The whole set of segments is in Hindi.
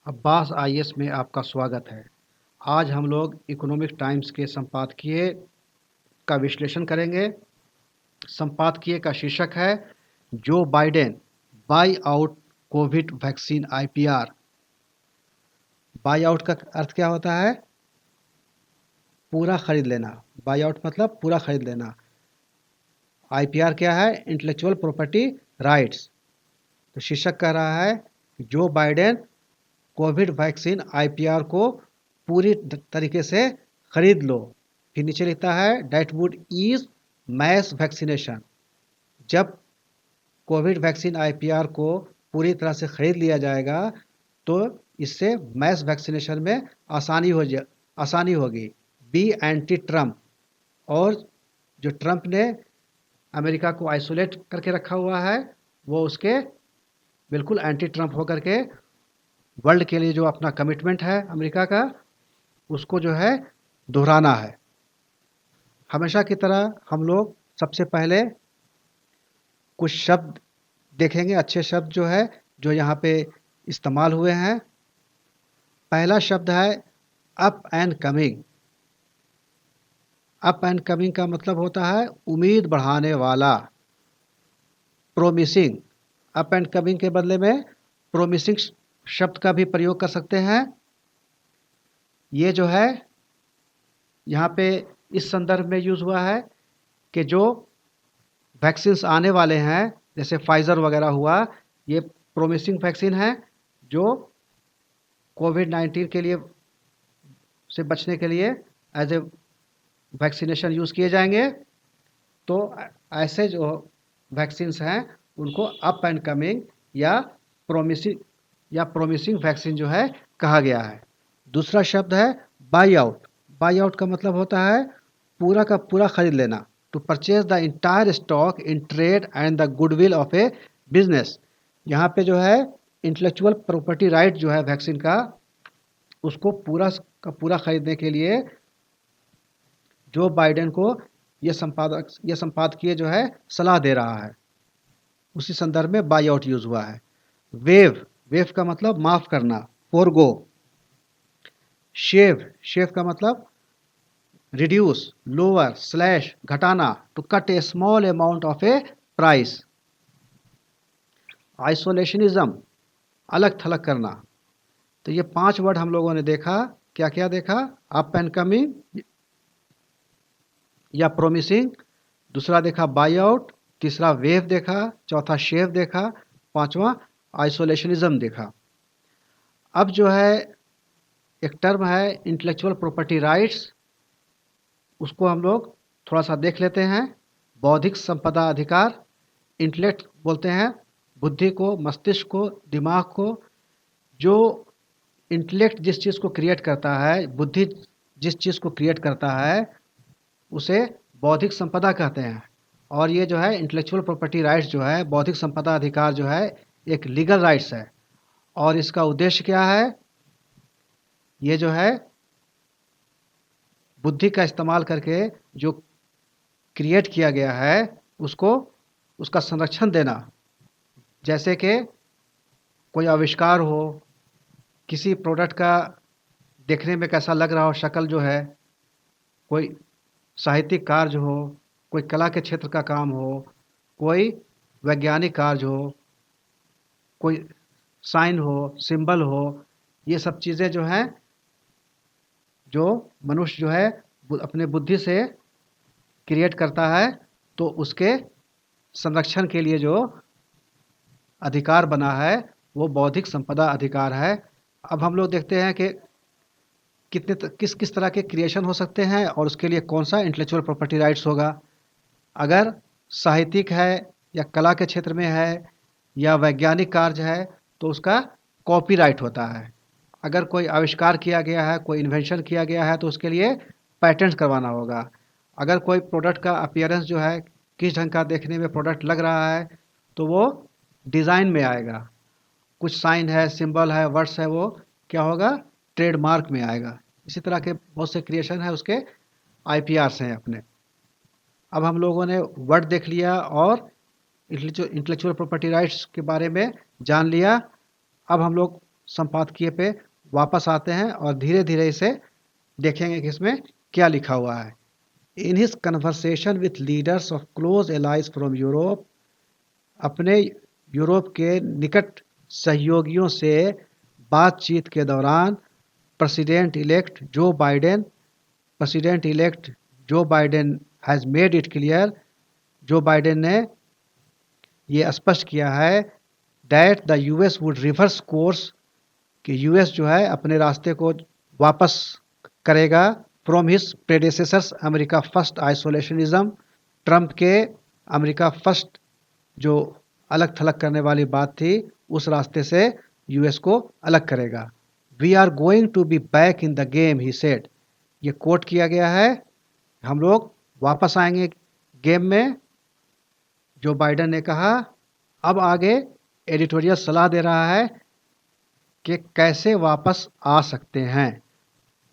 अब्बास आईएएस में आपका स्वागत है। आज हम लोग इकोनॉमिक टाइम्स के संपादकीय का विश्लेषण करेंगे। संपादकीय का शीर्षक है Joe Biden by out Covid vaccine IPR. By out का अर्थ क्या होता है? पूरा खरीद लेना। बाई आउट मतलब पूरा खरीद लेना। आईपीआर क्या है? Intellectual property rights. तो शीर्षक कह रहा है कि Joe Biden Covid vaccine IPR को पूरी तरीके से खरीद लो। फिर नीचे लिखता है that would ease mass vaccination. जब कोविड वैक्सीन आईपीआर को पूरी तरह से खरीद लिया जाएगा तो इससे मैस वैक्सीनेशन में आसानी होगी। Be anti Trump. और जो ट्रम्प ने अमेरिका को आइसोलेट करके रखा हुआ है वो उसके बिल्कुल एंटी ट्रम्प होकर के वर्ल्ड के लिए जो अपना कमिटमेंट है अमेरिका का उसको जो है दोहराना है। हमेशा की तरह हम लोग सबसे पहले कुछ शब्द देखेंगे, अच्छे शब्द जो है जो यहाँ पे इस्तेमाल हुए हैं। पहला शब्द है up and coming. Up and coming का मतलब होता है उम्मीद बढ़ाने वाला, प्रोमिसिंग। अप एंड कमिंग के बदले में प्रोमिसिंग शब्द का भी प्रयोग कर सकते हैं। ये जो है यहाँ पे इस संदर्भ में यूज़ हुआ है कि जो वैक्सीन्स आने वाले हैं जैसे फाइज़र वगैरह हुआ, ये प्रोमिसिंग वैक्सीन है जो कोविड-19 के लिए से बचने के लिए एज ए वैक्सीनेशन यूज़ किए जाएंगे। तो ऐसे जो वैक्सीन्स हैं उनको अप एंड कमिंग या प्रोमिसिंग वैक्सीन जो है कहा गया है। दूसरा शब्द है बाई आउट। बाई आउट का मतलब होता है पूरा का पूरा खरीद लेना। To purchase the entire stock in trade and the goodwill of a business. यहाँ पे जो है इंटेलेक्चुअल प्रॉपर्टी राइट जो है वैक्सीन का, उसको पूरा का पूरा खरीदने के लिए जो बाइडेन को ये संपादकीय जो है सलाह दे रहा है। उसी संदर्भ में बाई आउट यूज हुआ है। वेव। वेव का मतलब माफ करना, फोरगो। शेव। शेव का मतलब रिड्यूस, लोअर, स्लैश, घटाना। To cut a small amount of a price. Isolationism, अलग थलग करना। तो ये 5 वर्ड हम लोगों ने देखा। क्या क्या देखा? अप एंड कमिंग या प्रोमिसिंग। दूसरा देखा बाई आउट। तीसरा वेव देखा। चौथा शेव देखा। पांचवा आइसोलेशनिज्म देखा। अब जो है एक टर्म है इंटेलेक्चुअल प्रॉपर्टी राइट्स, उसको हम लोग थोड़ा सा देख लेते हैं। बौद्धिक संपदा अधिकार। इंटेलेक्ट बोलते हैं बुद्धि को, मस्तिष्क को, दिमाग को। जो इंटेलेक्ट जिस चीज़ को क्रिएट करता है, बुद्धि जिस चीज़ को क्रिएट करता है उसे बौद्धिक संपदा कहते हैं। और ये जो है इंटेलेक्चुअल प्रॉपर्टी राइट्स जो है, बौद्धिक संपदा अधिकार जो है एक लीगल राइट्स है। और इसका उद्देश्य क्या है? ये जो है बुद्धि का इस्तेमाल करके जो क्रिएट किया गया है उसको उसका संरक्षण देना। जैसे कि कोई आविष्कार हो, किसी प्रोडक्ट का देखने में कैसा लग रहा हो, शक्ल जो है, कोई साहित्यिक कार्य हो, कोई कला के क्षेत्र का काम हो, कोई वैज्ञानिक कार्य हो, कोई साइन हो, सिंबल हो। ये सब चीज़ें जो हैं जो मनुष्य जो है अपने बुद्धि से क्रिएट करता है, तो उसके संरक्षण के लिए जो अधिकार बना है वो बौद्धिक संपदा अधिकार है। अब हम लोग देखते हैं कि किस किस तरह के क्रिएशन हो सकते हैं और उसके लिए कौन सा इंटेलेक्चुअल प्रॉपर्टी राइट्स होगा। अगर साहित्यिक है या कला के क्षेत्र में है या वैज्ञानिक कार्य है तो उसका कॉपीराइट होता है। अगर कोई आविष्कार किया गया है, कोई इन्वेंशन किया गया है तो उसके लिए पेटेंट करवाना होगा। अगर कोई प्रोडक्ट का अपीयरेंस जो है किस ढंग का देखने में प्रोडक्ट लग रहा है तो वो डिज़ाइन में आएगा। कुछ साइन है, सिंबल है, वर्ड्स है, वो क्या होगा? ट्रेडमार्क में आएगा। इसी तरह के बहुत से क्रिएशन है उसके आईपीआर्स हैं अपने। अब हम लोगों ने वर्ड देख लिया और इंटेलेक्चुअल प्रॉपर्टी राइट्स के बारे में जान लिया। अब हम लोग संपादकीय पे वापस आते हैं और धीरे धीरे इसे देखेंगे कि इसमें क्या लिखा हुआ है। In his conversation with leaders of close allies from Europe, अपने यूरोप के निकट सहयोगियों से बातचीत के दौरान president elect Joe Biden has made it clear, Joe Biden ने ये स्पष्ट किया है that the US would reverse course, कि यूएस जो है अपने रास्ते को वापस करेगा from his predecessors America first isolationism, Trump के अमेरिका फर्स्ट जो अलग थलग करने वाली बात थी उस रास्ते से यूएस को अलग करेगा। We are going to be back in the game he said, ये कोट किया गया है, हम लोग वापस आएंगे गेम में, जो बाइडेन ने कहा। अब आगे एडिटोरियल सलाह दे रहा है कि कैसे वापस आ सकते हैं,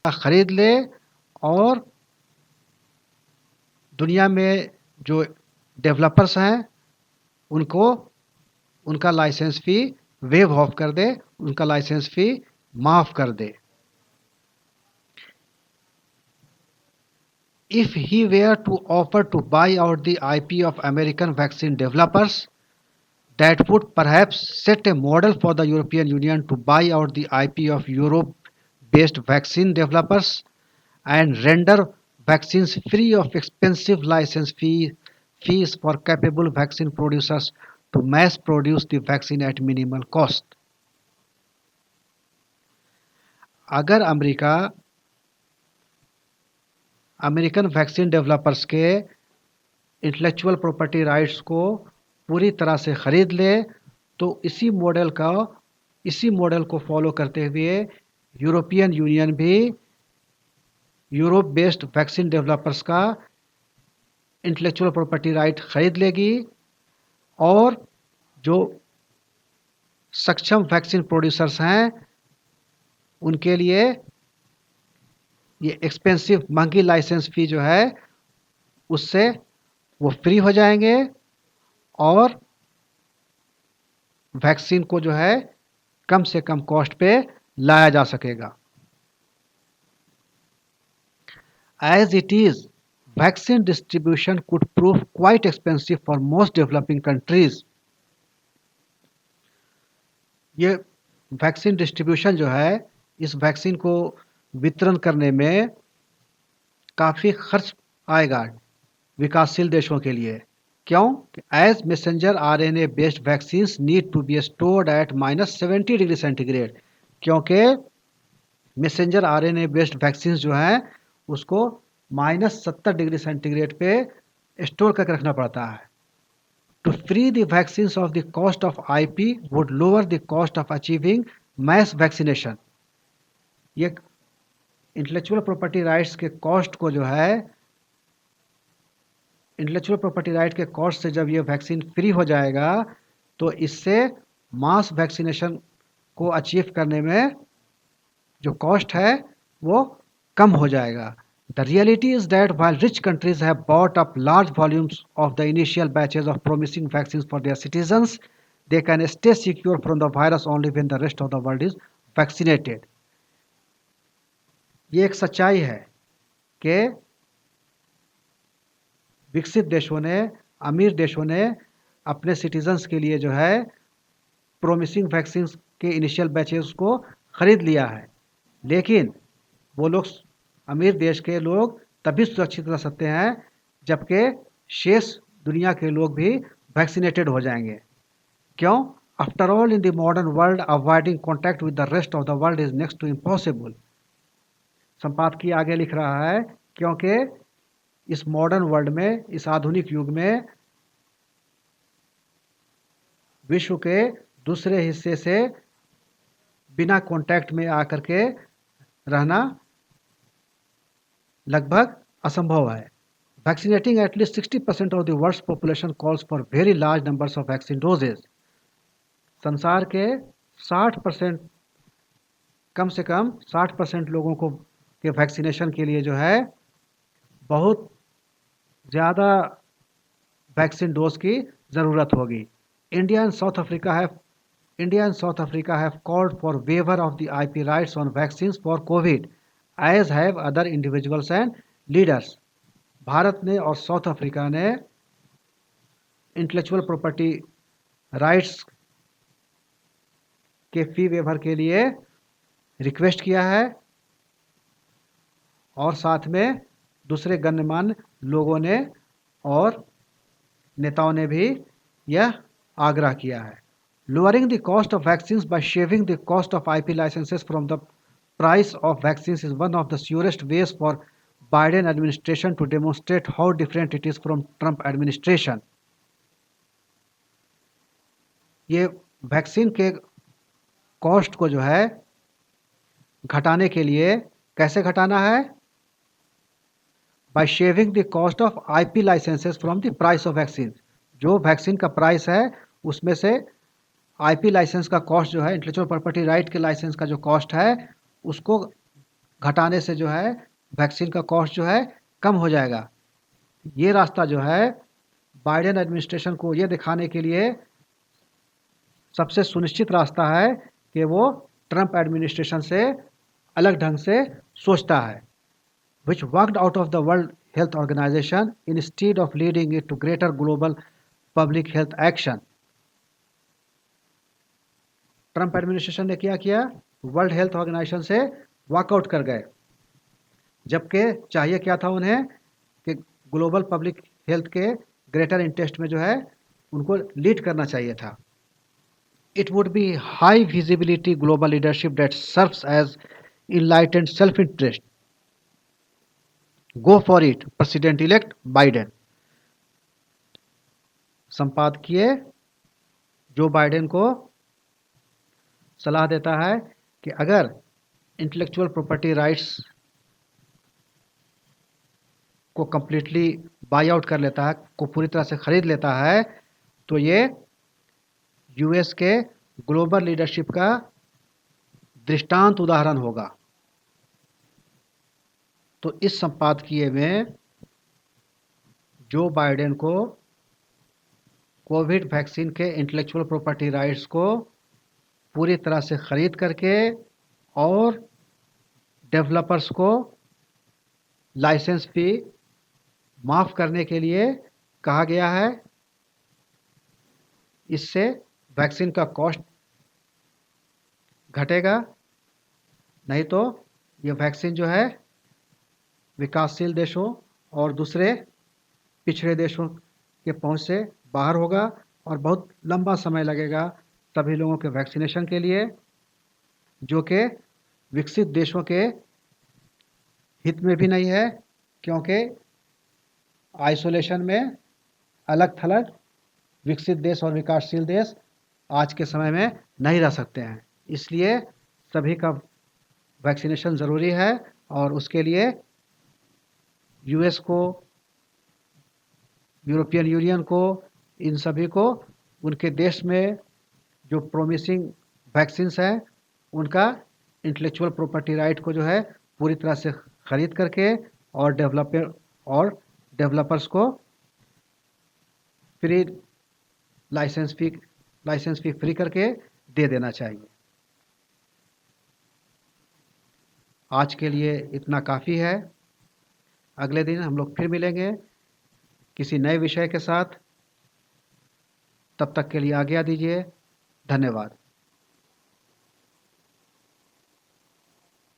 खरीद ले और दुनिया में जो डेवलपर्स हैं उनको उनका लाइसेंस फ़ी वेव ऑफ कर दे, उनका लाइसेंस फ़ी माफ़ कर दे। If he were to offer to buy out the IP of American vaccine developers, that would perhaps set a model for the European Union to buy out the IP of Europe-based vaccine developers and render vaccines free of expensive fees for capable vaccine producers to mass produce the vaccine at minimal cost. अगर अमेरिकन वैक्सीन डेवलपर्स के इंटेलेक्चुअल प्रॉपर्टी राइट्स को पूरी तरह से ख़रीद ले तो इसी मॉडल को फॉलो करते हुए यूरोपियन यूनियन भी यूरोप बेस्ड वैक्सीन डेवलपर्स का इंटेलेक्चुअल प्रॉपर्टी राइट ख़रीद लेगी और जो सक्षम वैक्सीन प्रोड्यूसर्स हैं उनके लिए ये एक्सपेंसिव महंगी लाइसेंस फ़ी जो है उससे वो फ्री हो जाएंगे और वैक्सीन को जो है कम से कम कॉस्ट पे लाया जा सकेगा। As it is, vaccine distribution could prove quite expensive for most developing countries. ये वैक्सीन डिस्ट्रीब्यूशन जो है इस वैक्सीन को वितरण करने में काफ़ी खर्च आएगा विकासशील देशों के लिए। क्यों? As messenger RNA based vaccines need to be stored at -70 degree centigrade, क्योंकि मैसेंजर आरएनए बेस्ड वैक्सीन्स जो हैं उसको -70 डिग्री सेंटीग्रेड पे स्टोर करके रखना पड़ता है। To free the vaccines of the cost of IP would lower the cost of achieving mass vaccination. ये इंटेलेक्चुअल प्रॉपर्टी राइट्स के कॉस्ट को जो है इंटेलेक्चुअल प्रॉपर्टी राइट के कॉस्ट से जब ये वैक्सीन फ्री हो जाएगा तो इससे मास वैक्सीनेशन को अचीव करने में जो कॉस्ट है वो कम हो जाएगा। The reality is that while rich countries have bought up large volumes of the initial batches of promising vaccines for their citizens, they can stay secure from the virus only when the rest of the world is vaccinated. ये एक सच्चाई है कि विकसित देशों ने, अमीर देशों ने अपने सिटीजन्स के लिए जो है प्रोमिसिंग वैक्सीन्स के इनिशियल बैचेस को ख़रीद लिया है, लेकिन वो लोग अमीर देश के लोग तभी सुरक्षित रह सकते हैं जबकि शेष दुनिया के लोग भी वैक्सीनेटेड हो जाएंगे। क्यों? After all in the modern world avoiding contact with the rest of the world is next to impossible. संपादकीय आगे लिख रहा है क्योंकि इस मॉडर्न वर्ल्ड में, इस आधुनिक युग में विश्व के दूसरे हिस्से से बिना कांटेक्ट में आकर के रहना लगभग असंभव है। Vaccinating at least 60% of the world's population calls for very large numbers of vaccine doses. संसार के 60%, कम से कम 60% लोगों को के वैक्सीनेशन के लिए जो है बहुत ज़्यादा वैक्सीन डोज की ज़रूरत होगी। India and south Africa have India and South Africa have called for waiver of the IP rights on vaccines for COVID, as have other individuals and leaders. Bharat ने और साउथ अफ्रीका ने इंटेलेक्चुअल प्रॉपर्टी राइट्स के फी वेवर के लिए रिक्वेस्ट किया है और साथ में दूसरे गणमान्य लोगों ने और नेताओं ने भी यह आग्रह किया है. Lowering the cost of vaccines by shaving the cost of IP licenses from the price of vaccines is one of the surest ways for Biden administration to demonstrate how different it is from Trump administration. ये वैक्सीन के कॉस्ट को जो है घटाने के लिए कैसे घटाना है? By shaving the cost of IP licenses from the price of vaccine. जो वैक्सीन का प्राइस है उसमें से आईपी लाइसेंस का कॉस्ट जो है, इंटेलेक्चुअल प्रॉपर्टी राइट के लाइसेंस का जो कॉस्ट है उसको घटाने से जो है वैक्सीन का कॉस्ट जो है कम हो जाएगा. ये रास्ता जो है बाइडेन एडमिनिस्ट्रेशन को ये दिखाने के लिए सबसे सुनिश्चित रास्ता है कि वो ट्रंप एडमिनिस्ट्रेशन से अलग ढंग से सोचता है. which worked out of the World Health Organization instead of leading it to greater global public health action. Trump administration ने क्या किया? वर्ल्ड हेल्थ ऑर्गेनाइजेशन से वॉकआउट कर गए, जबकि चाहिए क्या था उन्हें कि ग्लोबल पब्लिक हेल्थ के ग्रेटर इंटरेस्ट में जो है उनको लीड करना चाहिए था. It would be high visibility global leadership that serves as enlightened self interest. Go for it, president elect Biden. संपादकीय जो बाइडेन को सलाह देता है कि अगर इंटेलेक्चुअल प्रॉपर्टी राइट्स को कंप्लीटली बाई आउट कर लेता है, को पूरी तरह से खरीद लेता है, तो ये यूएस के ग्लोबल लीडरशिप का दृष्टांत उदाहरण होगा. तो इस संपादकीय में जो बाइडेन को कोविड वैक्सीन के इंटेलेक्चुअल प्रॉपर्टी राइट्स को पूरी तरह से खरीद करके और डेवलपर्स को लाइसेंस फी माफ़ करने के लिए कहा गया है. इससे वैक्सीन का कॉस्ट घटेगा, नहीं तो ये वैक्सीन जो है विकासशील देशों और दूसरे पिछड़े देशों के पहुंच से बाहर होगा और बहुत लंबा समय लगेगा सभी लोगों के वैक्सीनेशन के लिए, जो कि विकसित देशों के हित में भी नहीं है, क्योंकि आइसोलेशन में अलग थलग विकसित देश और विकासशील देश आज के समय में नहीं रह सकते हैं. इसलिए सभी का वैक्सीनेशन ज़रूरी है और उसके लिए यूएस को, यूरोपियन यूनियन को, इन सभी को उनके देश में जो प्रोमिसिंग वैक्सीन्स हैं उनका इंटेलेक्चुअल प्रॉपर्टी राइट को जो है पूरी तरह से ख़रीद करके और डेवलपर्स को फ्री लाइसेंस फी फ्री करके दे देना चाहिए. आज के लिए इतना काफ़ी है. अगले दिन हम लोग फिर मिलेंगे किसी नए विषय के साथ. तब तक के लिए आज्ञा दीजिए. धन्यवाद.